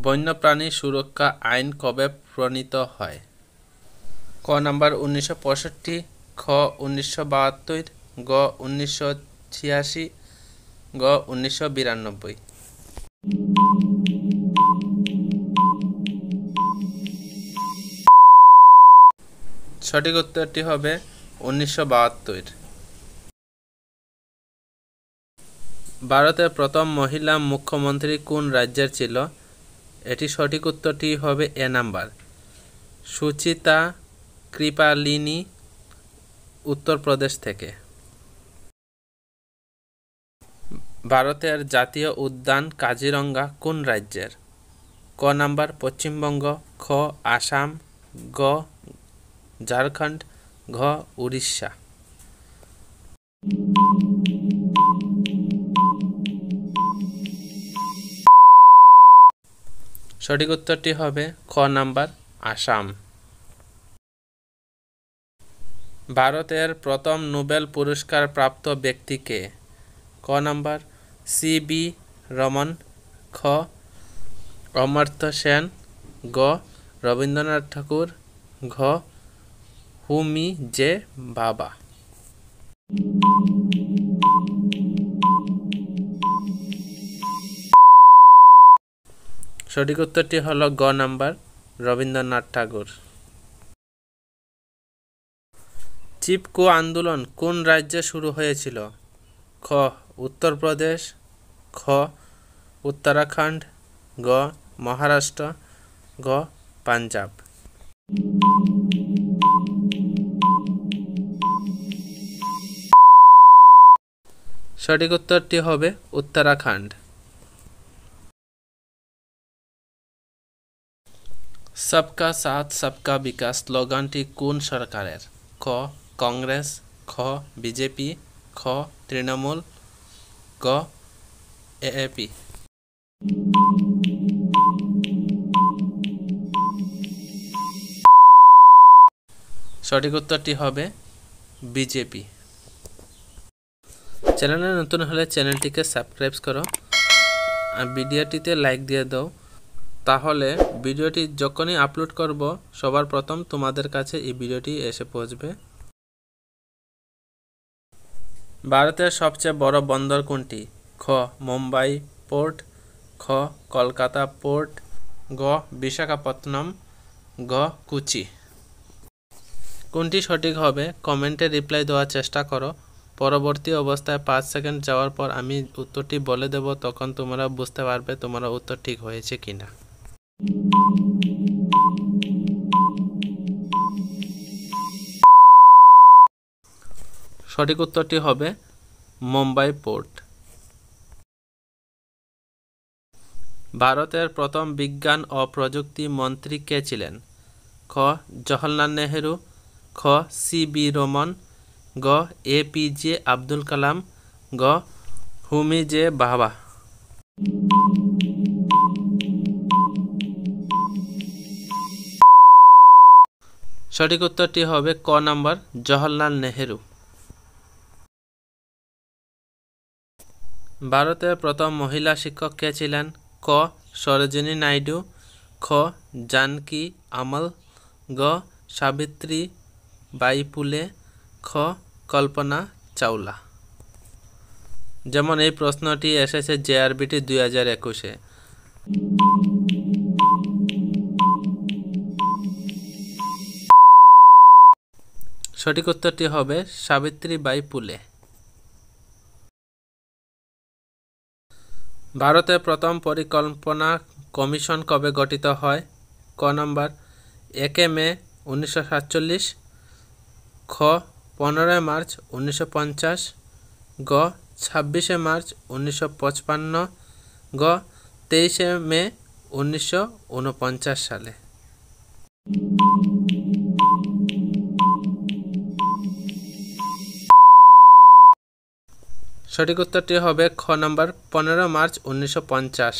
বন্যপ্রাণী সুরক্ষা আইন কবে প্রণীত হয়? ক নাম্বার 1965, খ 1972, গ 1986, গ 1992। সঠিক উত্তরটি হবে 1972। ভারতের প্রথম মহিলা মুখ্যমন্ত্রী কোন রাজ্যের ছিল? এটি সঠিক উত্তরটি হবে এ নাম্বার, সুচিতা কৃপালিনী, উত্তরপ্রদেশ থেকে। ভারতের জাতীয় উদ্যান কাজিরঙ্গা কোন রাজ্যের? ক নাম্বার পশ্চিমবঙ্গ, খ আসাম, গ ঝাড়খণ্ড, ঘ উড়িষ্যা। সঠিক উত্তরটি হবে খ নাম্বার আসাম। ভারতের প্রথম নোবেল পুরস্কার প্রাপ্ত ব্যক্তি কে? ক নাম্বার সি.ভি. রমন, খ অমর্ত্য সেন, গ রবীন্দ্রনাথ ঠাকুর, ঘ হোমি জে. ভাবা। সঠিক উত্তরটি হল গ নাম্বার রবীন্দ্রনাথ ঠাকুর। চিপকো আন্দোলন কোন রাজ্যে শুরু হয়েছিল? খ উত্তরপ্রদেশ, খ উত্তরাখণ্ড, গ মহারাষ্ট্র, গ পাঞ্জাব। সঠিক উত্তরটি হবে উত্তরাখণ্ড। সবকা সাথ সবকা বিকাশ স্লোগানটি কোন সরকারের? ক কংগ্রেস, খ বিজেপি, খ তৃণমূল, গ এএপি। সঠিক উত্তরটি হবে বিজেপি। চ্যানেলে নতুন হলে চ্যানেলটিকে সাবস্ক্রাইব করো আর ভিডিওটিতে লাইক দিয়ে দাও, তাহলে ভিডিওটি যখনই আপলোড করব সবার প্রথম তোমাদের কাছে এই ভিডিওটি এসে পৌঁছবে। ভারতের সবচেয়ে বড় বন্দর কোনটি? খ মুম্বাই পোর্ট, খ কলকাতা পোর্ট, গ বিশাখাপত্তনম, গ কোচি। কোনটি সঠিক হবে কমেন্টে রিপ্লাই দেওয়ার চেষ্টা করো। পরবর্তী অবস্থায় 5 সেকেন্ড যাওয়ার পর আমি উত্তরটি বলে দেব, তখন তোমরা বুঝতে পারবে তোমার উত্তর ঠিক হয়েছে কিনা। সঠিক উত্তরটি হবে মুম্বাই পোর্ট। ভারতের প্রথম বিজ্ঞান ও প্রযুক্তি মন্ত্রী কে ছিলেন? খ জওহরলাল নেহেরু, খ সি.ভি. রমন, গ এ.পি.জে. আব্দুল কালাম, গ হোমি জে. ভাবা। সঠিক উত্তরটি হবে ক নাম্বার জওহরলাল নেহেরু। ভারতের প্রথম মহিলা শিক্ষক কে ছিলেন? ক সরোজিনী নাইডু, খ জানকী আমল, গ সাবিত্রী বাই ফুলে, খ কল্পনা চাওলা। যেমন এই প্রশ্নটি এসেছে জেআরবিটি 2021-এ। সঠিক উত্তরটি হবে সাবিত্রী বাই ফুলে। ভারতের প্রথম পরিকল্পনা কমিশন কবে গঠিত হয়? ক নাম্বার 1 মে 1947, খ 15 মার্চ 1950, গ 26 মার্চ 1955, গ 23 মে 1949 সালে। সঠিক উত্তরটি হবে খ নাম্বার 15 মার্চ 1950।